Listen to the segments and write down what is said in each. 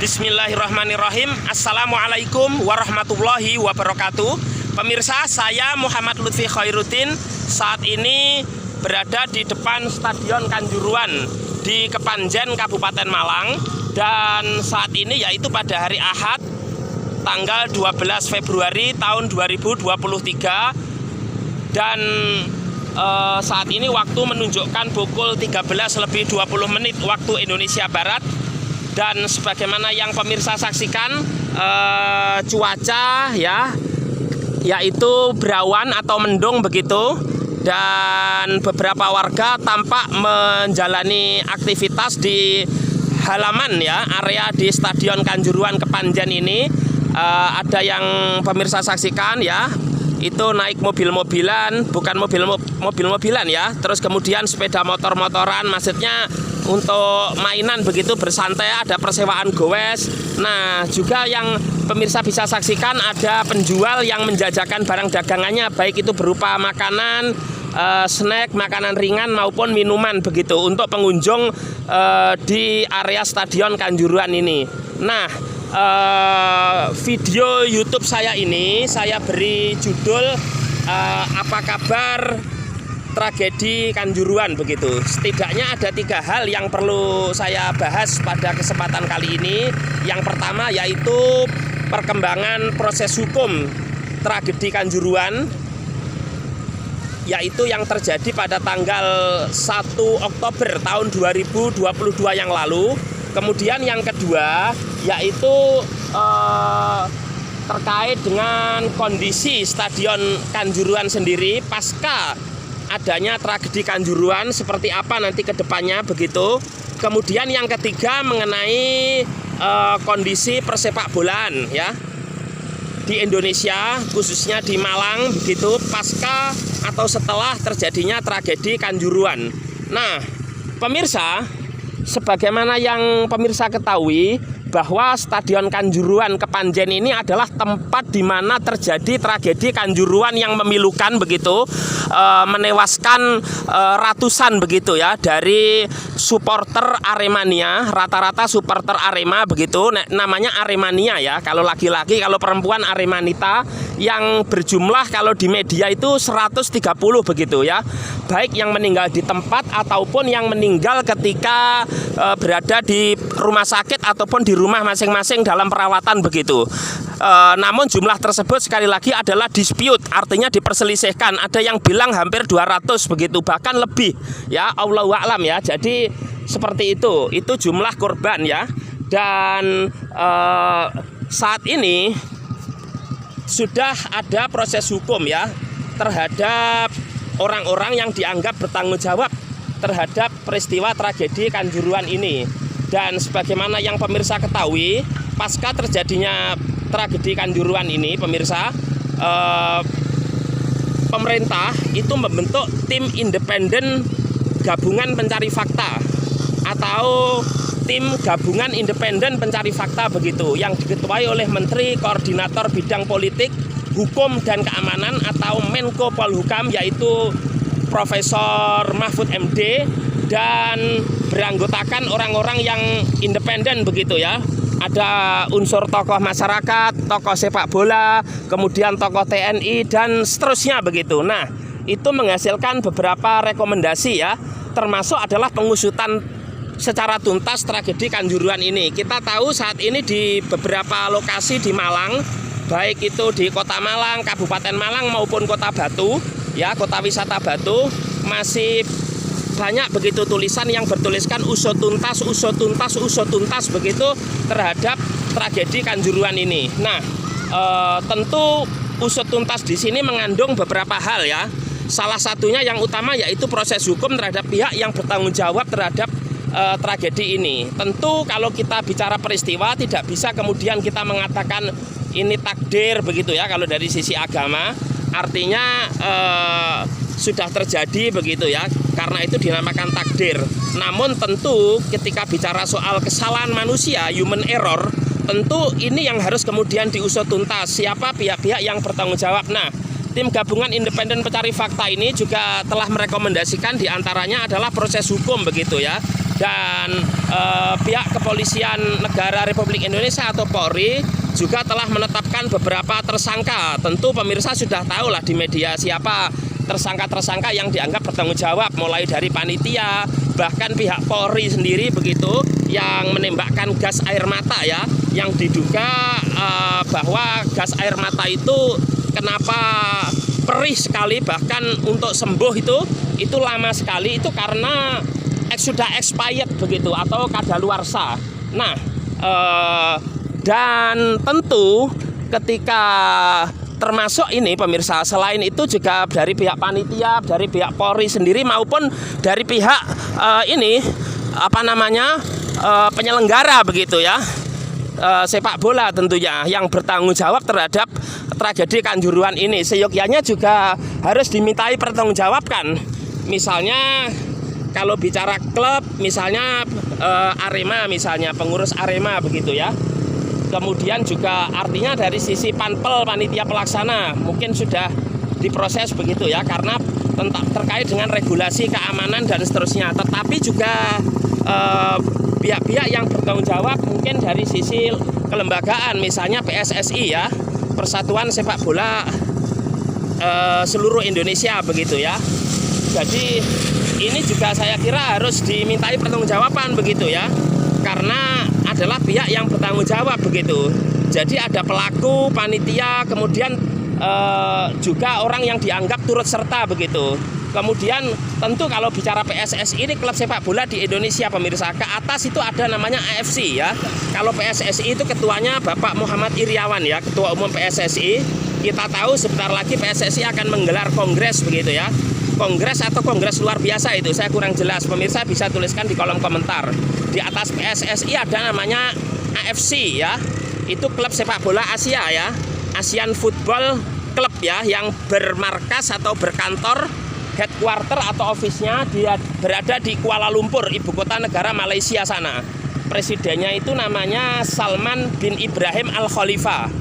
Bismillahirrahmanirrahim. Assalamualaikum warahmatullahi wabarakatuh. Pemirsa, saya Muhammad Lutfi Khairuddin saat ini berada di depan Stadion Kanjuruhan di Kepanjen, Kabupaten Malang. Dan saat ini yaitu pada hari Ahad tanggal 12 Februari tahun 2023. Dan saat ini waktu menunjukkan pukul 13:20 waktu Indonesia Barat. Dan sebagaimana yang pemirsa saksikan, cuaca ya, yaitu berawan atau mendung begitu. Dan beberapa warga tampak menjalani aktivitas di halaman ya, area di Stadion Kanjuruhan Kepanjen ini. Ada yang pemirsa saksikan ya, itu naik mobil-mobilan, bukan mobil-mobilan ya. Terus kemudian sepeda motor-motoran, maksudnya untuk mainan begitu, bersantai, ada persewaan gowes. Nah, juga yang pemirsa bisa saksikan ada penjual yang menjajakan barang dagangannya, baik itu berupa makanan, snack, makanan ringan maupun minuman begitu untuk pengunjung di area Stadion Kanjuruhan ini. Nah, video YouTube saya ini saya beri judul apa kabar tragedi Kanjuruhan begitu. Setidaknya ada 3 hal yang perlu saya bahas pada kesempatan kali ini. Yang pertama yaitu perkembangan proses hukum tragedi Kanjuruhan, yaitu yang terjadi pada tanggal 1 Oktober tahun 2022 yang lalu. Kemudian yang kedua yaitu terkait dengan kondisi Stadion Kanjuruhan sendiri pasca adanya tragedi Kanjuruhan, seperti apa nanti ke depannya begitu. Kemudian yang ketiga mengenai kondisi persepak bolaan ya di Indonesia, khususnya di Malang begitu, pasca atau setelah terjadinya tragedi Kanjuruhan. Nah, pemirsa, sebagaimana yang pemirsa ketahui bahwa Stadion Kanjuruhan Kepanjen ini adalah tempat di mana terjadi tragedi Kanjuruhan yang memilukan begitu, menewaskan ratusan begitu ya dari supporter Aremania, rata-rata supporter Arema begitu, namanya Aremania ya, kalau laki-laki, kalau perempuan Aremanita, yang berjumlah kalau di media itu 130 begitu ya, baik yang meninggal di tempat ataupun yang meninggal ketika berada di rumah sakit ataupun di rumah masing-masing dalam perawatan begitu. Namun jumlah tersebut sekali lagi adalah dispute, artinya diperselisihkan. Ada yang bilang hampir 200 begitu, bahkan lebih ya, Allahu a'lam ya. Jadi seperti itu jumlah korban ya. Dan saat ini sudah ada proses hukum ya terhadap orang-orang yang dianggap bertanggung jawab terhadap peristiwa tragedi Kanjuruhan ini. Dan sebagaimana yang pemirsa ketahui, pasca terjadinya tragedi Kanjuruhan ini, pemirsa, pemerintah itu membentuk tim independen gabungan pencari fakta atau tim gabungan independen pencari fakta begitu, yang diketuai oleh Menteri Koordinator Bidang Politik, Hukum dan Keamanan atau Menko Polhukam, yaitu Profesor Mahfud MD, dan beranggotakan orang-orang yang independen begitu ya. Ada unsur tokoh masyarakat, tokoh sepak bola, kemudian tokoh TNI dan seterusnya begitu. Nah, itu menghasilkan beberapa rekomendasi ya, termasuk adalah pengusutan secara tuntas tragedi Kanjuruhan ini. Kita tahu saat ini di beberapa lokasi di Malang, baik itu di Kota Malang, Kabupaten Malang maupun Kota Batu ya, Kota Wisata Batu, masih banyak begitu tulisan yang bertuliskan usut tuntas begitu terhadap tragedi Kanjuruhan ini. Nah, tentu usut tuntas di sini mengandung beberapa hal ya. Salah satunya yang utama yaitu proses hukum terhadap pihak yang bertanggung jawab terhadap tragedi ini. Tentu kalau kita bicara peristiwa tidak bisa kemudian kita mengatakan ini takdir begitu ya, kalau dari sisi agama. Artinya sudah terjadi begitu ya, karena itu dinamakan takdir. Namun tentu ketika bicara soal kesalahan manusia, human error, tentu ini yang harus kemudian diusut tuntas, siapa pihak-pihak yang bertanggung jawab. Nah, tim gabungan independen pencari fakta ini juga telah merekomendasikan diantaranya adalah proses hukum begitu ya. Dan pihak kepolisian Kepolisian Negara Republik Indonesia atau Polri juga telah menetapkan beberapa tersangka. Tentu pemirsa sudah tahu lah di media siapa tersangka-tersangka yang dianggap bertanggung jawab, mulai dari panitia, bahkan pihak Polri sendiri begitu yang menembakkan gas air mata ya, yang diduga bahwa gas air mata itu kenapa perih sekali, bahkan untuk sembuh itu lama sekali, itu karena sudah expired begitu atau kadaluarsa. Nah, dan tentu ketika termasuk ini pemirsa, selain itu juga dari pihak panitia, dari pihak Polri sendiri maupun dari pihak penyelenggara begitu ya, sepak bola tentunya yang bertanggung jawab terhadap tragedi Kanjuruhan ini. Seyogyanya juga harus dimintai pertanggungjawabkan. Misalnya kalau bicara klub, misalnya Arema, misalnya pengurus Arema begitu ya. Kemudian juga artinya dari sisi panpel, panitia pelaksana mungkin sudah diproses begitu ya, karena terkait dengan regulasi keamanan dan seterusnya. Tetapi juga pihak-pihak yang bertanggung jawab mungkin dari sisi kelembagaan, misalnya PSSI ya, Persatuan Sepak Bola seluruh Indonesia begitu ya. Jadi ini juga saya kira harus dimintai pertanggungjawaban begitu ya, karena adalah pihak yang bertanggung jawab begitu. Jadi ada pelaku, panitia, kemudian juga orang yang dianggap turut serta begitu. Kemudian tentu kalau bicara PSSI ini klub sepak bola di Indonesia pemirsa, ke atas itu ada namanya AFC ya. Kalau PSSI itu ketuanya Bapak Muhammad Iriawan ya, Ketua Umum PSSI. Kita tahu sebentar lagi PSSI akan menggelar kongres begitu ya. Kongres atau kongres luar biasa itu saya kurang jelas, pemirsa bisa tuliskan di kolom komentar. Di atas PSSI ada namanya AFC ya, itu klub sepak bola Asia ya, Asian Football Club ya, yang bermarkas atau berkantor headquarter atau office-nya dia berada di Kuala Lumpur, ibu kota negara Malaysia sana. Presidennya itu namanya Salman bin Ibrahim Al Khalifa.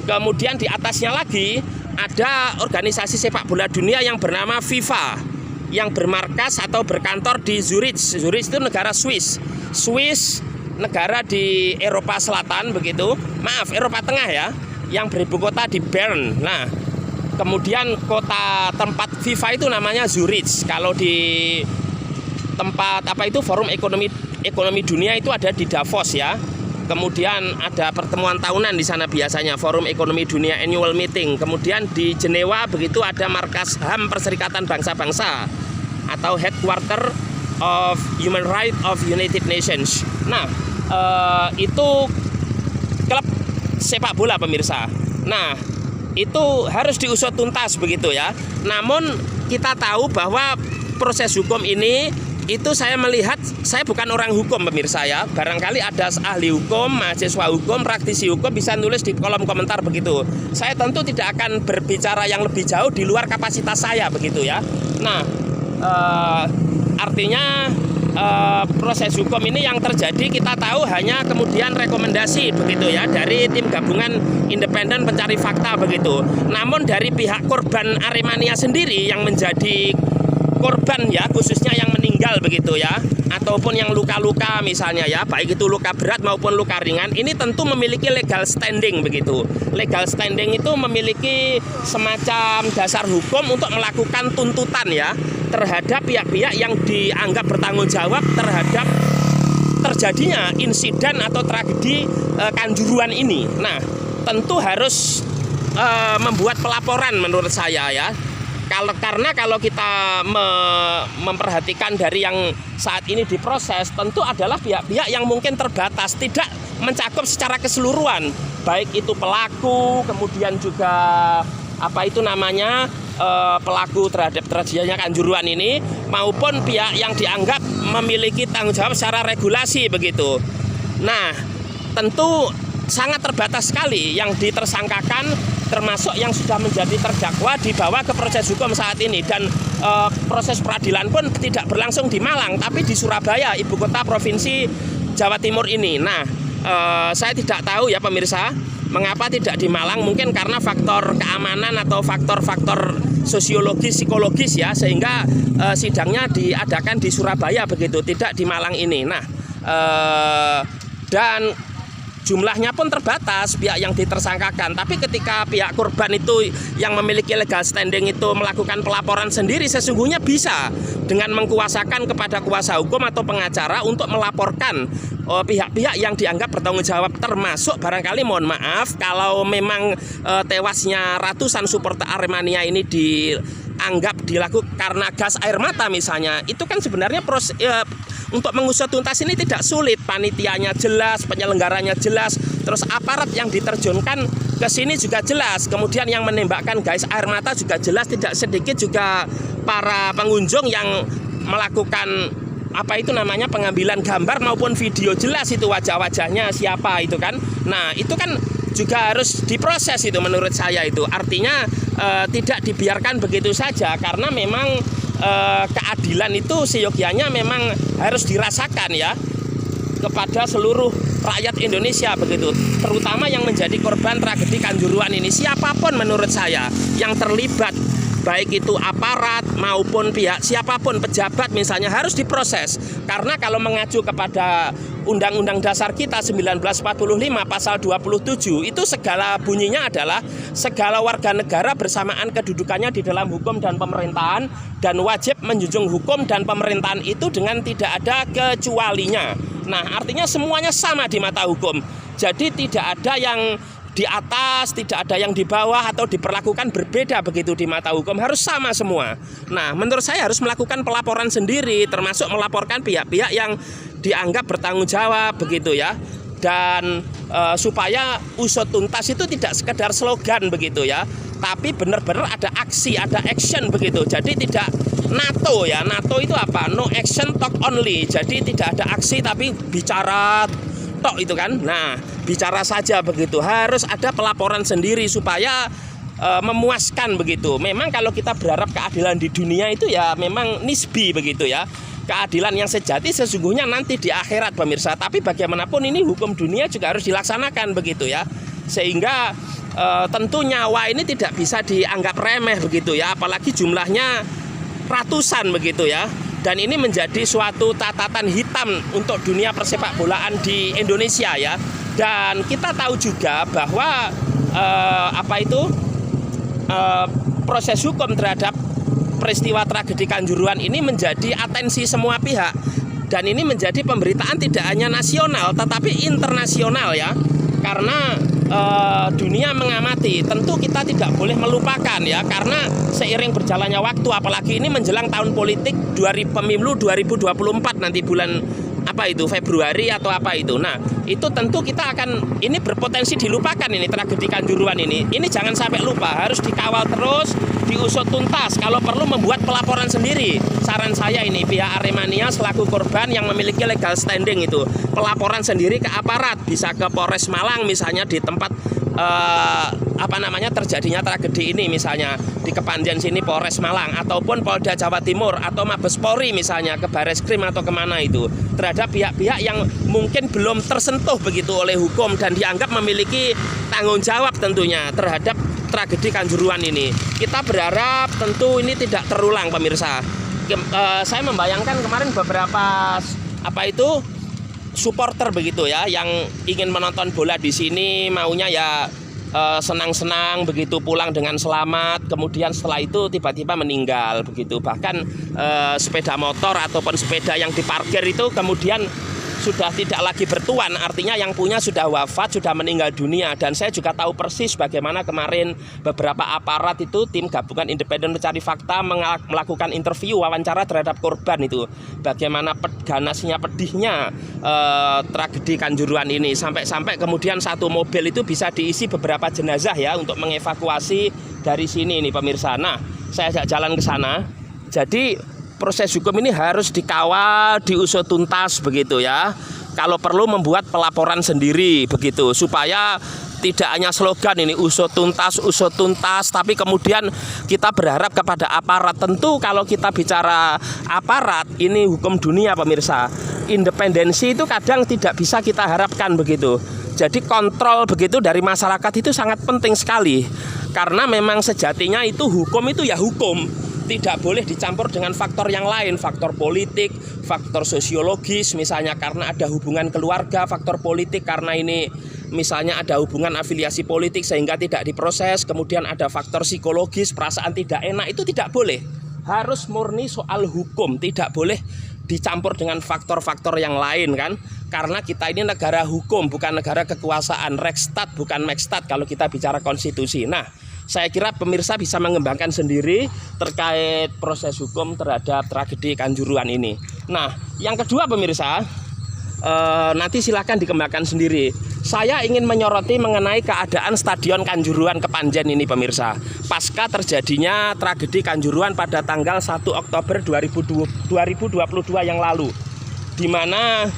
Kemudian di atasnya lagi ada organisasi sepak bola dunia yang bernama FIFA, yang bermarkas atau berkantor di Zurich. Zurich itu negara Swiss. Swiss negara di Eropa Selatan begitu. Maaf, Eropa Tengah ya, yang beribu kota di Bern. Nah, kemudian kota tempat FIFA itu namanya Zurich. Kalau di tempat Forum Ekonomi Dunia itu ada di Davos ya. Kemudian ada pertemuan tahunan di sana biasanya, Forum Ekonomi Dunia Annual Meeting. Kemudian di Jenewa begitu ada markas HAM Perserikatan Bangsa-Bangsa atau Headquarter of Human Rights of United Nations. Nah, itu klub sepak bola pemirsa. Nah, itu harus diusut tuntas begitu ya. Namun kita tahu bahwa proses hukum ini, itu saya melihat, saya bukan orang hukum pemirsa ya. Barangkali ada ahli hukum, mahasiswa hukum, praktisi hukum bisa nulis di kolom komentar begitu. Saya tentu tidak akan berbicara yang lebih jauh di luar kapasitas saya begitu ya. Nah, artinya proses hukum ini yang terjadi kita tahu hanya kemudian rekomendasi begitu ya dari tim gabungan independen pencari fakta begitu. Namun dari pihak korban Aremania sendiri yang menjadi korban ya, khususnya yang meninggal begitu ya, ataupun yang luka-luka misalnya ya, baik itu luka berat maupun luka ringan, ini tentu memiliki legal standing begitu. Legal standing itu memiliki semacam dasar hukum untuk melakukan tuntutan ya terhadap pihak-pihak yang dianggap bertanggung jawab terhadap terjadinya insiden atau tragedi Kanjuruhan ini. Nah, tentu harus membuat pelaporan menurut saya ya. Karena kalau kita memperhatikan dari yang saat ini diproses, tentu adalah pihak-pihak yang mungkin terbatas, tidak mencakup secara keseluruhan, baik itu pelaku, kemudian juga pelaku terhadap terjadinya Kanjuruhan ini, maupun pihak yang dianggap memiliki tanggung jawab secara regulasi begitu. Nah, tentu sangat terbatas sekali yang ditersangkakan, termasuk yang sudah menjadi terdakwa dibawa ke proses hukum saat ini. Dan proses peradilan pun tidak berlangsung di Malang, tapi di Surabaya, ibu kota provinsi Jawa Timur ini. Nah, saya tidak tahu ya pemirsa, mengapa tidak di Malang, mungkin karena faktor keamanan atau faktor-faktor sosiologis, psikologis ya, sehingga sidangnya diadakan di Surabaya begitu, tidak di Malang ini. Nah, dan jumlahnya pun terbatas pihak yang ditersangkakan. Tapi ketika pihak korban itu yang memiliki legal standing itu melakukan pelaporan sendiri, sesungguhnya bisa dengan mengkuasakan kepada kuasa hukum atau pengacara untuk melaporkan pihak-pihak yang dianggap bertanggung jawab, termasuk barangkali mohon maaf kalau memang tewasnya ratusan supporter Aremania ini dianggap dilakukan karena gas air mata misalnya, itu kan sebenarnya untuk mengusut tuntas ini tidak sulit. Panitianya jelas, penyelenggaranya jelas, terus aparat yang diterjunkan ke sini juga jelas. Kemudian yang menembakkan gas air mata juga jelas. Tidak sedikit juga para pengunjung yang melakukan pengambilan gambar maupun video, jelas itu wajah-wajahnya siapa itu kan. Nah, itu kan juga harus diproses itu menurut saya itu. Artinya tidak dibiarkan begitu saja, karena memang keadilan itu seyogianya memang harus dirasakan ya kepada seluruh rakyat Indonesia begitu, terutama yang menjadi korban tragedi Kanjuruhan ini. Siapapun menurut saya yang terlibat, baik itu aparat maupun pihak siapapun, pejabat misalnya, harus diproses. Karena kalau mengacu kepada Undang-Undang Dasar kita 1945 pasal 27, itu segala bunyinya adalah segala warga negara bersamaan kedudukannya di dalam hukum dan pemerintahan dan wajib menjunjung hukum dan pemerintahan itu dengan tidak ada kecualinya. Nah, artinya semuanya sama di mata hukum. Jadi tidak ada yang di atas, tidak ada yang di bawah atau diperlakukan berbeda begitu di mata hukum, harus sama semua. Nah, menurut saya harus melakukan pelaporan sendiri, termasuk melaporkan pihak-pihak yang dianggap bertanggung jawab begitu ya. Dan supaya usut tuntas itu tidak sekedar slogan begitu ya, tapi benar-benar ada aksi, ada action begitu. Jadi tidak NATO ya, NATO itu apa? No action talk only. Jadi tidak ada aksi tapi bicara tok itu kan. Nah, bicara saja begitu. Harus ada pelaporan sendiri supaya memuaskan begitu. Memang kalau kita berharap keadilan di dunia itu ya memang nisbi begitu ya. Keadilan yang sejati sesungguhnya nanti di akhirat pemirsa. Tapi bagaimanapun ini hukum dunia juga harus dilaksanakan begitu ya. Sehingga tentu nyawa ini tidak bisa dianggap remeh begitu ya. Apalagi jumlahnya ratusan begitu ya. Dan ini menjadi suatu catatan hitam untuk dunia persepak bolaan di Indonesia ya. Dan kita tahu juga bahwa proses hukum terhadap peristiwa tragedi Kanjuruhan ini menjadi atensi semua pihak. Dan ini menjadi pemberitaan tidak hanya nasional tetapi internasional ya. Karena dunia mengamati, tentu kita tidak boleh melupakan ya, karena seiring berjalannya waktu, apalagi ini menjelang tahun politik pemilu 2024 nanti bulan Februari atau apa itu. Nah, itu tentu kita akan, ini berpotensi dilupakan ini tragedi Kanjuruhan ini. Ini jangan sampai lupa, harus dikawal terus, diusut tuntas, kalau perlu membuat pelaporan sendiri. Saran saya ini, pihak Aremania selaku korban yang memiliki legal standing itu, pelaporan sendiri ke aparat, bisa ke Polres Malang misalnya di tempat terjadinya tragedi ini, misalnya di Kepanjen sini Polres Malang, ataupun Polda Jawa Timur atau Mabes Polri misalnya ke Bareskrim atau kemana itu, terhadap pihak-pihak yang mungkin belum tersentuh begitu oleh hukum dan dianggap memiliki tanggung jawab tentunya terhadap tragedi Kanjuruhan ini. Kita berharap tentu ini tidak terulang pemirsa. Saya membayangkan kemarin beberapa supporter begitu ya yang ingin menonton bola di sini, maunya ya senang-senang begitu, pulang dengan selamat, kemudian setelah itu tiba-tiba meninggal begitu. Bahkan sepeda motor ataupun sepeda yang diparkir itu kemudian sudah tidak lagi bertuan, artinya yang punya sudah wafat, sudah meninggal dunia. Dan saya juga tahu persis bagaimana kemarin beberapa aparat itu, tim gabungan independen mencari fakta, melakukan interview, wawancara terhadap korban itu. Bagaimana ganasnya, pedihnya tragedi Kanjuruhan ini, sampai-sampai kemudian satu mobil itu bisa diisi beberapa jenazah ya untuk mengevakuasi dari sini ini pemirsa. Nah, saya ajak jalan ke sana. Jadi proses hukum ini harus dikawal, diusut tuntas begitu ya. Kalau perlu membuat pelaporan sendiri begitu, supaya tidak hanya slogan ini usut tuntas, tapi kemudian kita berharap kepada aparat. Tentu kalau kita bicara aparat, ini hukum dunia pemirsa, independensi itu kadang tidak bisa kita harapkan begitu. Jadi kontrol begitu dari masyarakat itu sangat penting sekali, karena memang sejatinya itu hukum itu ya hukum. tidak boleh dicampur dengan faktor yang lain, faktor politik, faktor sosiologis misalnya karena ada hubungan keluarga, faktor politik karena ini misalnya ada hubungan afiliasi politik sehingga tidak diproses, kemudian ada faktor psikologis, perasaan tidak enak, itu tidak boleh. Harus murni soal hukum, tidak boleh dicampur dengan faktor-faktor yang lain kan. Karena kita ini negara hukum, bukan negara kekuasaan, Rechtsstaat bukan Maxstaat kalau kita bicara konstitusi. Nah, saya kira pemirsa bisa mengembangkan sendiri terkait proses hukum terhadap tragedi Kanjuruhan ini. Nah, yang kedua pemirsa, nanti silahkan dikembangkan sendiri. Saya ingin menyoroti mengenai keadaan Stadion Kanjuruhan Kepanjen ini pemirsa. Pasca terjadinya tragedi Kanjuruhan pada tanggal 1 Oktober 2022 yang lalu, di mana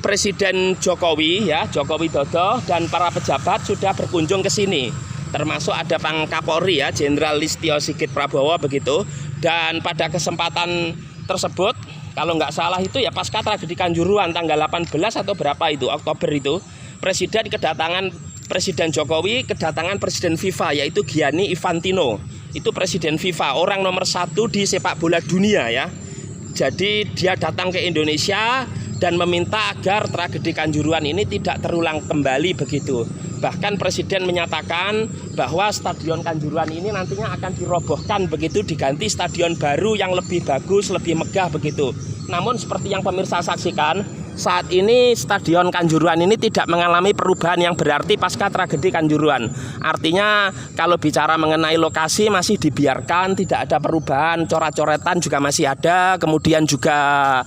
Presiden Jokowi Joko Widodo dan para pejabat sudah berkunjung ke sini. Termasuk ada Pang Kapolri Jenderal Listio Sigit Prabowo begitu. Dan pada kesempatan tersebut kalau nggak salah itu pasca tragedi Kanjuruhan tanggal 18 atau berapa itu Oktober itu, Presiden Jokowi kedatangan Presiden FIFA yaitu Gianni Infantino. Itu Presiden FIFA, orang nomor 1 di sepak bola dunia ya. Jadi dia datang ke Indonesia dan meminta agar tragedi Kanjuruhan ini tidak terulang kembali begitu. Bahkan Presiden menyatakan bahwa Stadion Kanjuruhan ini nantinya akan dirobohkan begitu, diganti stadion baru yang lebih bagus, lebih megah begitu. Namun seperti yang pemirsa saksikan, saat ini Stadion Kanjuruhan ini tidak mengalami perubahan yang berarti pasca tragedi Kanjuruhan. Artinya kalau bicara mengenai lokasi masih dibiarkan, tidak ada perubahan, coret-coretan juga masih ada, kemudian juga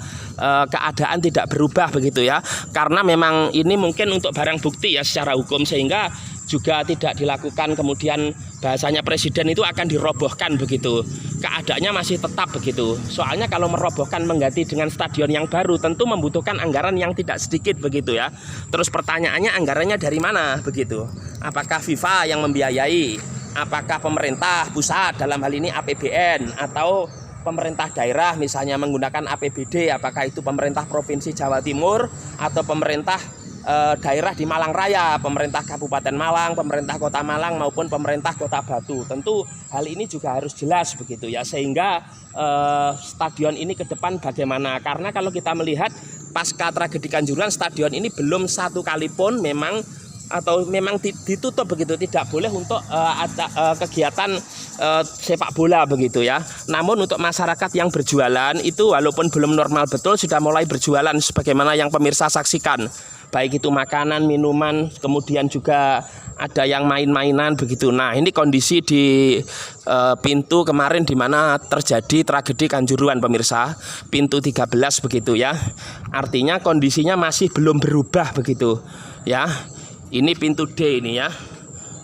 keadaan tidak berubah begitu ya. Karena memang ini mungkin untuk barang bukti secara hukum, sehingga juga tidak dilakukan kemudian bahasanya Presiden itu akan dirobohkan begitu. Keadaannya masih tetap begitu. Soalnya kalau merobohkan mengganti dengan stadion yang baru tentu membutuhkan anggaran yang tidak sedikit begitu ya. Terus pertanyaannya anggarannya dari mana begitu? Apakah FIFA yang membiayai? Apakah pemerintah pusat dalam hal ini APBN atau pemerintah daerah misalnya menggunakan APBD? Apakah itu pemerintah Provinsi Jawa Timur atau pemerintah daerah di Malang Raya, pemerintah Kabupaten Malang, pemerintah Kota Malang maupun pemerintah Kota Batu? Tentu hal ini juga harus jelas begitu ya, sehingga stadion ini ke depan bagaimana. Karena kalau kita melihat pasca tragedi Kanjuruhan, stadion ini belum satu kali pun memang ditutup begitu, tidak boleh untuk ada kegiatan sepak bola begitu ya. Namun untuk masyarakat yang berjualan itu walaupun belum normal betul sudah mulai berjualan sebagaimana yang pemirsa saksikan. Baik itu makanan, minuman, kemudian juga ada yang main-mainan begitu. Nah, ini kondisi di pintu kemarin di mana terjadi tragedi Kanjuruhan pemirsa, pintu 13 begitu ya. Artinya kondisinya masih belum berubah begitu ya. Ini pintu D ini ya.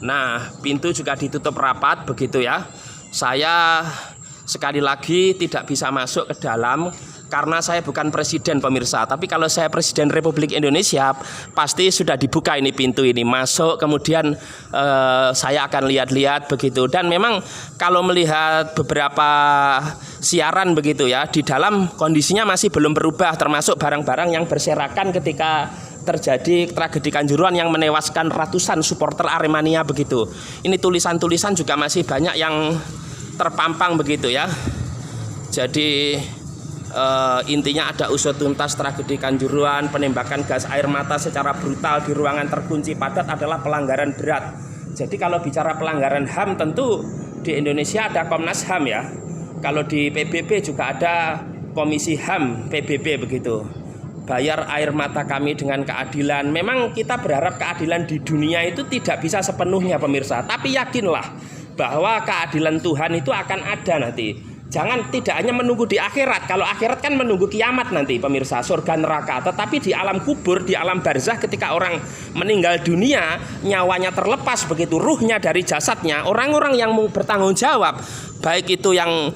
Nah, pintu juga ditutup rapat begitu ya. Saya sekali lagi tidak bisa masuk ke dalam karena saya bukan presiden pemirsa. Tapi kalau saya Presiden Republik Indonesia pasti sudah dibuka ini pintu ini, masuk kemudian saya akan lihat-lihat begitu. Dan memang kalau melihat beberapa siaran begitu ya, di dalam kondisinya masih belum berubah, termasuk barang-barang yang berserakan ketika terjadi tragedi Kanjuruhan yang menewaskan ratusan supporter Aremania begitu. Ini tulisan-tulisan juga masih banyak yang terpampang begitu ya. Jadi intinya ada usut tuntas tragedi Kanjuruhan, penembakan gas air mata secara brutal di ruangan terkunci padat adalah pelanggaran berat. Jadi kalau bicara pelanggaran HAM tentu di Indonesia ada Komnas HAM ya. Kalau di PBB juga ada Komisi HAM PBB begitu. Bayar air mata kami dengan keadilan. Memang kita berharap keadilan di dunia itu tidak bisa sepenuhnya pemirsa, tapi yakinlah bahwa keadilan Tuhan itu akan ada nanti. Jangan tidak hanya menunggu di akhirat. Kalau akhirat kan menunggu kiamat nanti pemirsa, surga neraka. Tetapi di alam kubur, di alam barzah ketika orang meninggal dunia, nyawanya terlepas begitu, ruhnya dari jasadnya, orang-orang yang bertanggung jawab, baik itu yang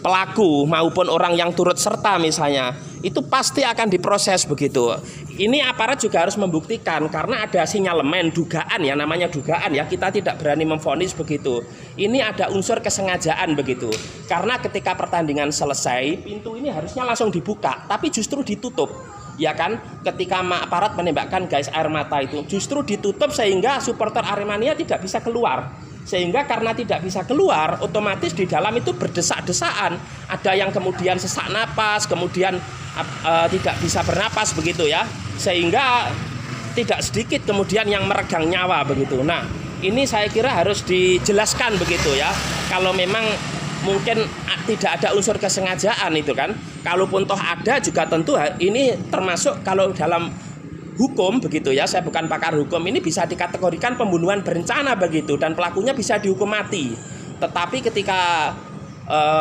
pelaku maupun orang yang turut serta misalnya, itu pasti akan diproses begitu. Ini aparat juga harus membuktikan karena ada sinyalemen, dugaan ya, namanya dugaan ya, kita tidak berani memvonis begitu. Ini ada unsur kesengajaan begitu. Karena ketika pertandingan selesai, pintu ini harusnya langsung dibuka, tapi justru ditutup. Ya kan, ketika aparat menembakkan gas air mata itu justru ditutup sehingga supporter Aremania tidak bisa keluar. Sehingga karena tidak bisa keluar, otomatis di dalam itu berdesak-desaan. Ada yang kemudian sesak napas, kemudian tidak bisa bernapas begitu ya. Sehingga tidak sedikit kemudian yang meregang nyawa begitu. Nah, ini saya kira harus dijelaskan begitu ya. Kalau memang mungkin tidak ada unsur kesengajaan itu kan. Kalaupun toh ada juga tentu ini termasuk kalau dalam hukum begitu ya, saya bukan pakar hukum, ini bisa dikategorikan pembunuhan berencana begitu dan pelakunya bisa dihukum mati. Tetapi ketika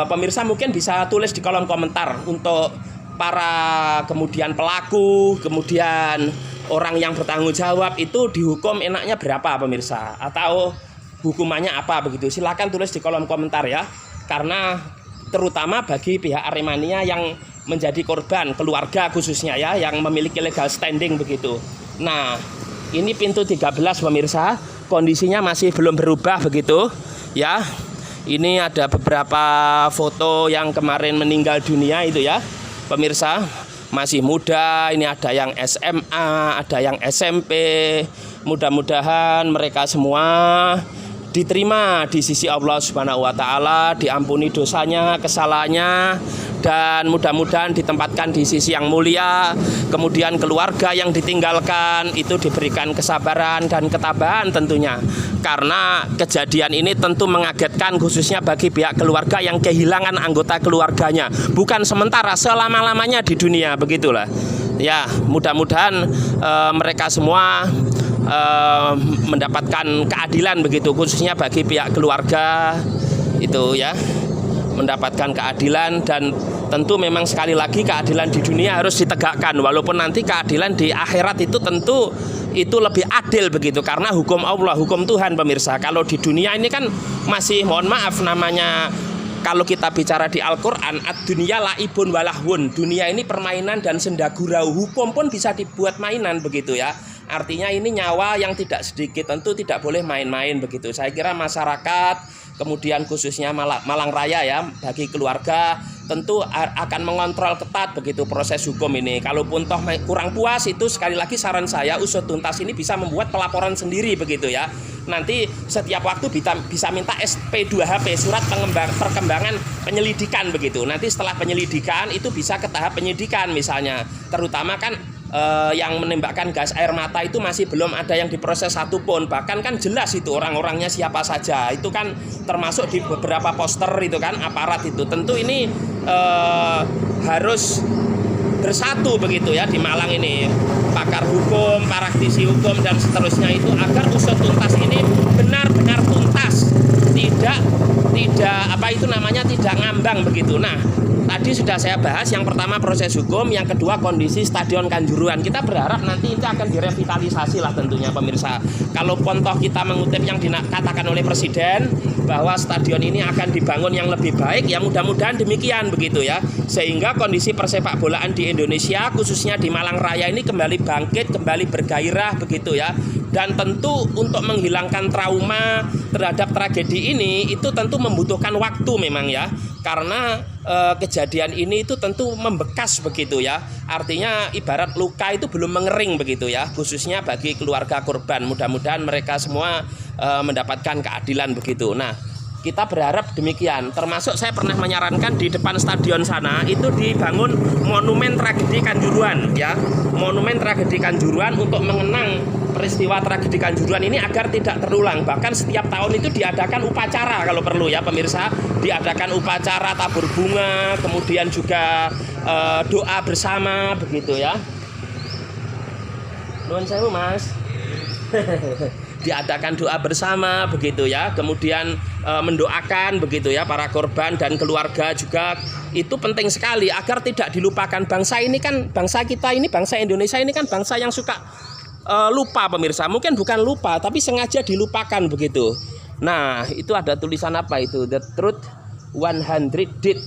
pemirsa mungkin bisa tulis di kolom komentar untuk para kemudian pelaku, kemudian orang yang bertanggung jawab itu dihukum enaknya berapa pemirsa, atau hukumannya apa begitu. Silakan tulis di kolom komentar ya. Karena terutama bagi pihak Aremania yang menjadi korban, keluarga khususnya ya, yang memiliki legal standing begitu. Nah, ini pintu 13 pemirsa, kondisinya masih belum berubah begitu ya. Ini ada beberapa foto yang kemarin meninggal dunia itu ya pemirsa, masih muda. Ini ada yang SMA, ada yang SMP. Mudah-mudahan mereka semua diterima di sisi Allah Subhanahu wa taala, diampuni dosanya, kesalahannya, dan mudah-mudahan ditempatkan di sisi yang mulia. Kemudian keluarga yang ditinggalkan itu diberikan kesabaran dan ketabahan tentunya. Karena kejadian ini tentu mengagetkan khususnya bagi pihak keluarga yang kehilangan anggota keluarganya. Bukan sementara, selama-lamanya di dunia, begitulah. Ya, mudah-mudahan mereka semua mendapatkan keadilan begitu, khususnya bagi pihak keluarga itu ya, mendapatkan keadilan. Dan tentu memang sekali lagi keadilan di dunia harus ditegakkan, walaupun nanti keadilan di akhirat itu tentu itu lebih adil begitu, karena hukum Allah, hukum Tuhan pemirsa. Kalau di dunia ini kan masih, mohon maaf namanya, kalau kita bicara di Al-Quran, ad-dunya laibun walahun, dunia ini permainan dan senda gurau. Hukum pun bisa dibuat mainan begitu ya. Artinya ini nyawa yang tidak sedikit, tentu tidak boleh main-main begitu. Saya kira masyarakat, kemudian khususnya Malang Raya ya, bagi keluarga tentu akan mengontrol ketat begitu proses hukum ini. Kalaupun toh kurang puas, itu sekali lagi saran saya, usut tuntas ini bisa membuat pelaporan sendiri begitu ya. Nanti setiap waktu bisa minta SP2HP, surat perkembangan penyelidikan begitu. Nanti setelah penyelidikan itu bisa ke tahap penyidikan misalnya. Terutama kan yang menembakkan gas air mata itu masih belum ada yang diproses satupun. Bahkan kan jelas itu orang-orangnya siapa saja. Itu kan termasuk di beberapa poster itu kan, aparat itu. Tentu ini harus bersatu begitu ya di Malang ini, pakar hukum, praktisi hukum dan seterusnya itu, agar usut tuntas ini benar-benar tuntas, tidak apa itu namanya, tidak ngambang begitu. Nah, tadi sudah saya bahas, yang pertama proses hukum, yang kedua kondisi Stadion Kanjuruhan. Kita berharap nanti itu akan direvitalisasi lah tentunya pemirsa. Kalau pontoh kita mengutip yang dikatakan oleh Presiden bahwa stadion ini akan dibangun yang lebih baik, ya mudah-mudahan demikian begitu ya. Sehingga kondisi persepak bolaan di Indonesia khususnya di Malang Raya ini kembali bangkit, kembali bergairah begitu ya. Dan tentu untuk menghilangkan trauma terhadap tragedi ini itu tentu membutuhkan waktu memang ya. Karena kejadian ini itu tentu membekas begitu ya. Artinya ibarat luka itu belum mengering begitu ya, khususnya bagi keluarga korban. Mudah-mudahan mereka semua mendapatkan keadilan begitu. Nah, kita berharap demikian. Termasuk saya pernah menyarankan di depan stadion sana itu dibangun monumen tragedi Kanjuruhan ya. Monumen tragedi Kanjuruhan untuk mengenang peristiwa tragedi Kanjuruhan ini agar tidak terulang. Bahkan setiap tahun itu diadakan upacara kalau perlu ya pemirsa. Diadakan upacara tabur bunga, kemudian juga doa bersama begitu ya. Nuwun sewu Mas. Diadakan doa bersama begitu ya, kemudian mendoakan begitu ya para korban dan keluarga juga. Itu penting sekali agar tidak dilupakan. Bangsa ini kan, bangsa kita ini, bangsa Indonesia ini kan bangsa yang suka lupa pemirsa. Mungkin bukan lupa tapi sengaja dilupakan begitu. Nah, itu ada tulisan apa itu, The Truth 100 Dead.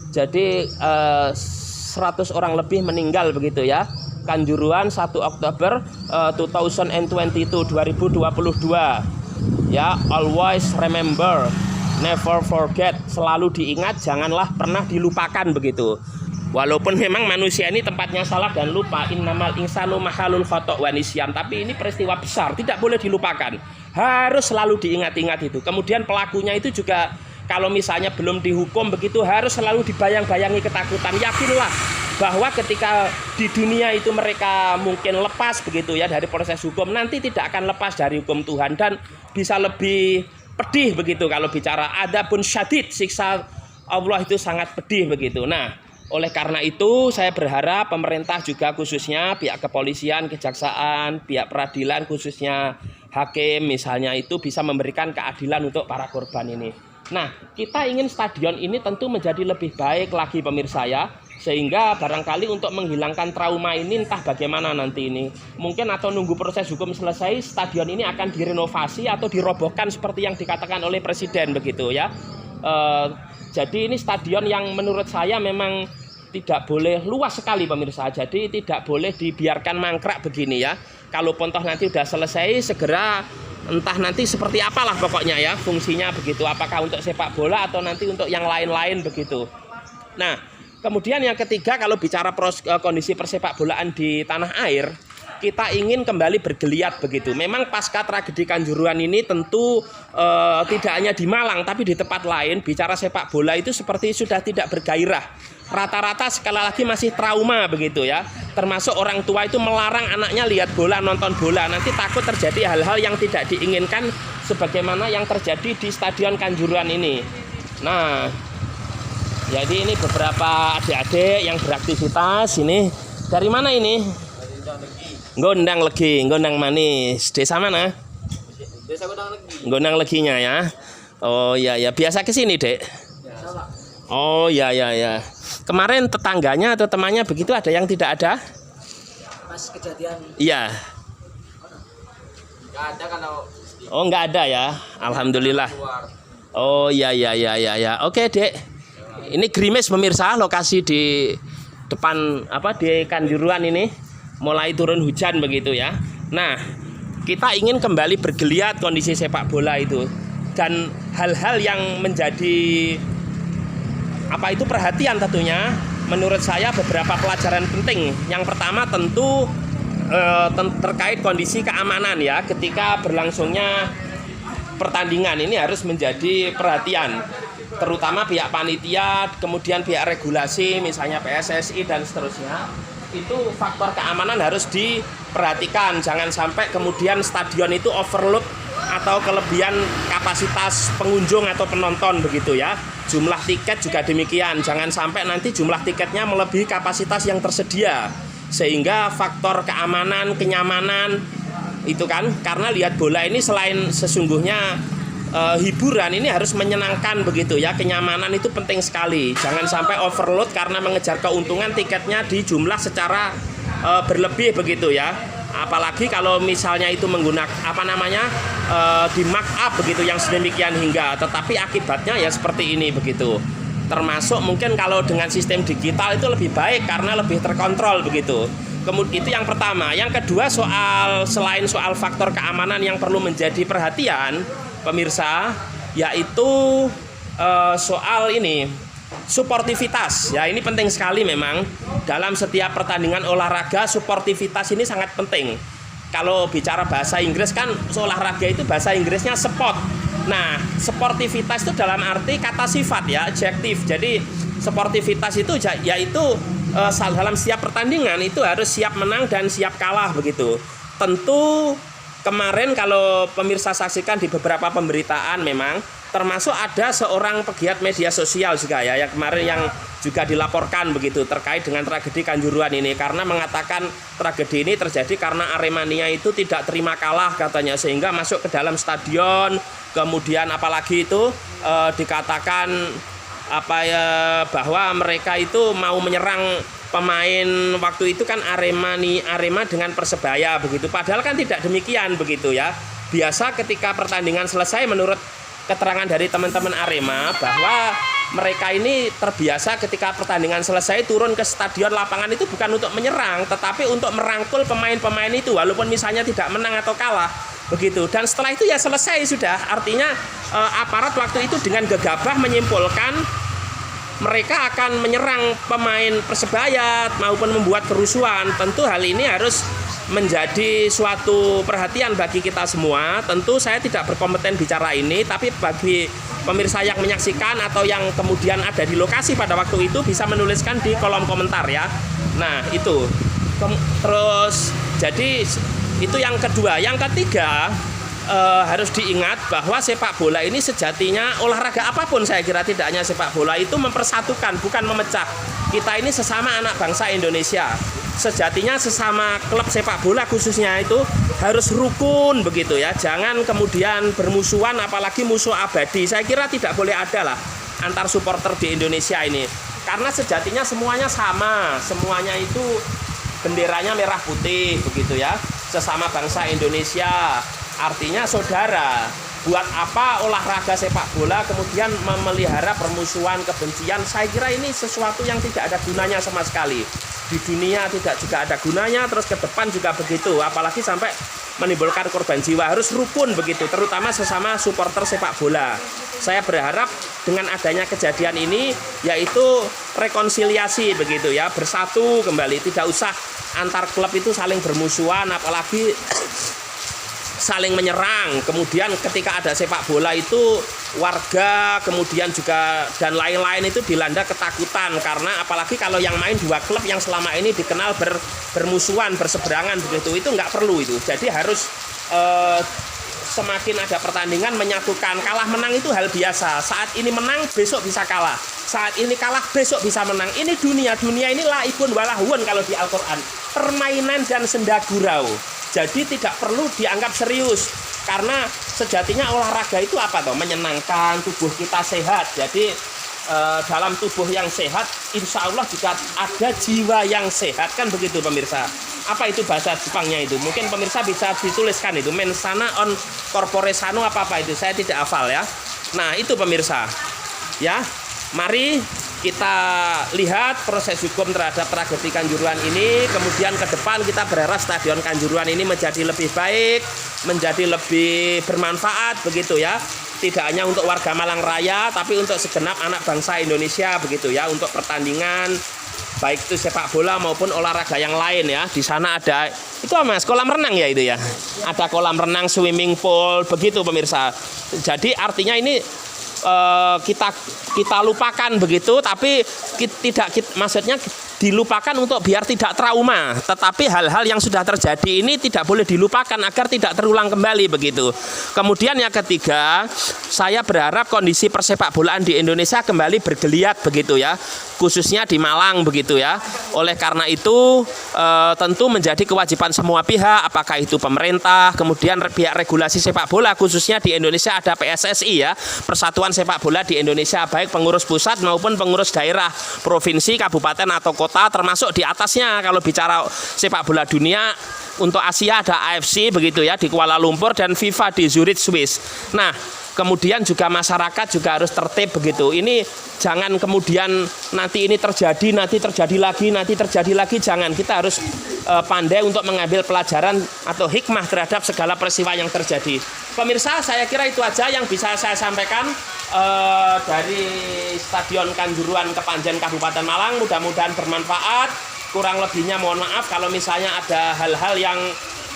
Jadi 100 orang lebih meninggal begitu ya. Kanjuruhan 1 Oktober 2022 ya. Always remember, never forget, selalu diingat, janganlah pernah dilupakan begitu. Walaupun memang manusia ini tempatnya salah dan lupa, innamal insanu mahalul khata' wa nisyan, tapi ini peristiwa besar, tidak boleh dilupakan. Harus selalu diingat-ingat itu. Kemudian pelakunya itu juga kalau misalnya belum dihukum begitu harus selalu dibayang-bayangi ketakutan. Yakinlah bahwa ketika di dunia itu mereka mungkin lepas begitu ya dari proses hukum, nanti tidak akan lepas dari hukum Tuhan dan bisa lebih pedih begitu. Kalau bicara adabun syadid, siksa Allah itu sangat pedih begitu. Nah, oleh karena itu saya berharap pemerintah juga khususnya pihak kepolisian, kejaksaan, pihak peradilan khususnya hakim misalnya itu bisa memberikan keadilan untuk para korban ini. Nah, kita ingin stadion ini tentu menjadi lebih baik lagi pemirsa ya, sehingga barangkali untuk menghilangkan trauma ini entah bagaimana nanti ini. Mungkin atau nunggu proses hukum selesai, stadion ini akan direnovasi atau dirobohkan seperti yang dikatakan oleh Presiden begitu ya. Jadi ini stadion yang menurut saya memang tidak boleh luas sekali pemirsa, jadi tidak boleh dibiarkan mangkrak begini ya. Kalau toh nanti udah selesai segera entah nanti seperti apalah pokoknya ya fungsinya begitu, apakah untuk sepak bola atau nanti untuk yang lain-lain begitu. Nah, kemudian yang ketiga kalau bicara kondisi persepak bolaan di tanah air, kita ingin kembali bergeliat begitu. Memang pasca tragedi Kanjuruhan ini tentu tidak hanya di Malang tapi di tempat lain bicara sepak bola itu seperti sudah tidak bergairah. Rata-rata sekali lagi masih trauma begitu ya. Termasuk orang tua itu melarang anaknya lihat bola, nonton bola. Nanti takut terjadi hal-hal yang tidak diinginkan sebagaimana yang terjadi di Stadion Kanjuruhan ini. Nah, jadi ini beberapa adik-adik yang beraktivitas ini. Dari mana ini? Gondang Legi, Gondang Manis. Desa mana? Desa Gondang Legi. Gondang Leginya ya. Oh iya ya, biasa ke sini, Dek. Oh iya ya ya. Kemarin tetangganya atau temannya begitu ada yang tidak ada? Pas kejadian. Iya. Enggak ada kalau. Oh nggak ada ya. Alhamdulillah. Oh iya ya ya ya ya. Oke, Dek. Ini gerimis pemirsa, lokasi di depan di Kanjuruhan ini. Mulai turun hujan begitu ya. Nah, kita ingin kembali bergeliat kondisi sepak bola itu dan hal-hal yang menjadi perhatian tentunya. Menurut saya beberapa pelajaran penting. Yang pertama tentu terkait kondisi keamanan ya. Ketika berlangsungnya pertandingan ini harus menjadi perhatian. Terutama pihak panitia, kemudian pihak regulasi, misalnya PSSI dan seterusnya. Itu faktor keamanan harus diperhatikan. Jangan sampai kemudian stadion itu overload atau kelebihan kapasitas pengunjung atau penonton begitu ya. Jumlah tiket juga demikian. Jangan sampai nanti jumlah tiketnya melebihi kapasitas yang tersedia. Sehingga faktor keamanan, kenyamanan itu kan, karena lihat bola ini selain sesungguhnya hiburan ini harus menyenangkan begitu ya. Kenyamanan itu penting sekali. Jangan sampai overload karena mengejar keuntungan tiketnya dijumlah secara berlebih begitu ya. Apalagi kalau misalnya itu menggunakan di mark up begitu yang sedemikian hingga, tetapi akibatnya ya seperti ini begitu. Termasuk mungkin kalau dengan sistem digital itu lebih baik karena lebih terkontrol begitu. Kemudian itu yang pertama. Yang kedua selain soal faktor keamanan yang perlu menjadi perhatian pemirsa, yaitu soal ini suportivitas ya. Ini penting sekali memang dalam setiap pertandingan olahraga. Suportivitas ini sangat penting. Kalau bicara bahasa Inggris kan olahraga itu bahasa Inggrisnya sport. Nah, sportivitas itu dalam arti kata sifat ya, adjektif. Jadi sportivitas itu yaitu dalam setiap pertandingan itu harus siap menang dan siap kalah begitu. Tentu kemarin kalau pemirsa saksikan di beberapa pemberitaan memang termasuk ada seorang pegiat media sosial juga ya yang kemarin yang juga dilaporkan begitu terkait dengan tragedi Kanjuruhan ini, karena mengatakan tragedi ini terjadi karena Aremania itu tidak terima kalah katanya, sehingga masuk ke dalam stadion. Kemudian apalagi itu dikatakan bahwa mereka itu mau menyerang pemain waktu itu kan Arema dengan Persebaya begitu. Padahal kan tidak demikian begitu ya. Biasa ketika pertandingan selesai menurut keterangan dari teman-teman Arema bahwa mereka ini terbiasa ketika pertandingan selesai turun ke stadion lapangan itu bukan untuk menyerang tetapi untuk merangkul pemain-pemain itu walaupun misalnya tidak menang atau kalah begitu. Dan setelah itu ya selesai sudah. Artinya aparat waktu itu dengan gegabah menyimpulkan mereka akan menyerang pemain Persebaya maupun membuat kerusuhan. Tentu hal ini harus menjadi suatu perhatian bagi kita semua. Tentu saya tidak berkompeten bicara ini, tapi bagi pemirsa yang menyaksikan atau yang kemudian ada di lokasi pada waktu itu bisa menuliskan di kolom komentar ya. Nah itu terus jadi itu yang kedua. Yang ketiga, harus diingat bahwa sepak bola ini sejatinya olahraga apapun, saya kira tidak hanya sepak bola, itu mempersatukan bukan memecah. Kita ini sesama anak bangsa Indonesia. Sejatinya sesama klub sepak bola khususnya itu harus rukun begitu ya. Jangan kemudian bermusuhan, apalagi musuh abadi. Saya kira tidak boleh ada lah antar supporter di Indonesia ini. Karena sejatinya semuanya sama, semuanya itu benderanya merah putih begitu ya. Sesama bangsa Indonesia, artinya saudara. Buat apa olahraga sepak bola kemudian memelihara permusuhan, kebencian? Saya kira ini sesuatu yang tidak ada gunanya sama sekali. Di dunia tidak juga ada gunanya, terus ke depan juga begitu. Apalagi sampai menimbulkan korban jiwa. Harus rukun begitu, terutama sesama supporter sepak bola. Saya berharap dengan adanya kejadian ini yaitu rekonsiliasi begitu ya, bersatu kembali. Tidak usah antar klub itu saling bermusuhan, apalagi saling menyerang. Kemudian ketika ada sepak bola itu warga kemudian juga dan lain-lain itu dilanda ketakutan, karena apalagi kalau yang main dua klub yang selama ini dikenal bermusuhan, berseberangan begitu, itu nggak perlu itu. Jadi harus semakin ada pertandingan menyatukan. Kalah menang itu hal biasa. Saat ini menang besok bisa kalah, saat ini kalah besok bisa menang. Ini dunia ini laibun walahun kalau di Al-Quran, permainan dan senda gurau. Jadi tidak perlu dianggap serius, karena sejatinya olahraga itu apa toh? Menyenangkan, tubuh kita sehat. Jadi dalam tubuh yang sehat, insya Allah juga ada jiwa yang sehat, kan begitu pemirsa. Apa itu bahasa Jepangnya itu? Mungkin pemirsa bisa dituliskan itu, mensana on corpore sano apa itu? Saya tidak hafal ya. Nah itu pemirsa, ya. Mari kita lihat proses hukum terhadap tragedi Kanjuruhan ini. Kemudian ke depan kita berharap Stadion Kanjuruhan ini menjadi lebih baik, menjadi lebih bermanfaat begitu ya. Tidak hanya untuk warga Malang Raya, tapi untuk segenap anak bangsa Indonesia begitu ya. Untuk pertandingan baik itu sepak bola maupun olahraga yang lain ya. Di sana ada itu Mas, kolam renang ya itu ya. Ada kolam renang, swimming pool begitu pemirsa. Jadi artinya ini kita lupakan begitu, tapi maksudnya dilupakan untuk biar tidak trauma. Tetapi hal-hal yang sudah terjadi ini tidak boleh dilupakan agar tidak terulang kembali begitu. Kemudian yang ketiga, saya berharap kondisi persepak bolaan di Indonesia kembali bergeliat begitu ya, khususnya di Malang begitu ya. Oleh karena itu tentu menjadi kewajiban semua pihak, apakah itu pemerintah, kemudian pihak regulasi sepak bola, khususnya di Indonesia ada PSSI ya, Persatuan Sepak Bola di Indonesia, baik pengurus pusat maupun pengurus daerah, provinsi, kabupaten atau kota, termasuk di atasnya kalau bicara sepak bola dunia. Untuk Asia ada AFC begitu ya di Kuala Lumpur, dan FIFA di Zurich, Swiss. Nah kemudian juga masyarakat juga harus tertib begitu. Ini jangan kemudian nanti ini terjadi, nanti terjadi lagi, jangan. Kita harus pandai untuk mengambil pelajaran atau hikmah terhadap segala peristiwa yang terjadi. Pemirsa, saya kira itu aja yang bisa saya sampaikan dari Stadion Kanjuruhan Kepanjen Kabupaten Malang. Mudah-mudahan bermanfaat. Kurang lebihnya mohon maaf kalau misalnya ada hal-hal yang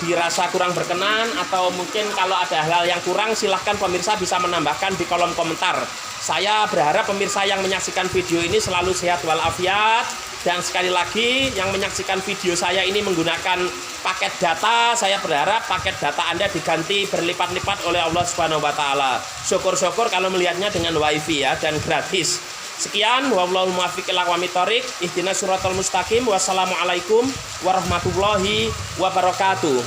dirasa kurang berkenan, atau mungkin kalau ada hal yang kurang silahkan pemirsa bisa menambahkan di kolom komentar. Saya berharap pemirsa yang menyaksikan video ini selalu sehat walafiat, dan sekali lagi yang menyaksikan video saya ini menggunakan paket data, saya berharap paket data Anda diganti berlipat-lipat oleh Allah Subhanahu wa taala. Syukur-syukur kalau melihatnya dengan wifi ya, dan gratis. Sekian, wallahul muwaffiq ila aqwamit thoriq, ihdinas siratal mustaqim. Wassalamualaikum warahmatullahi wabarakatuh.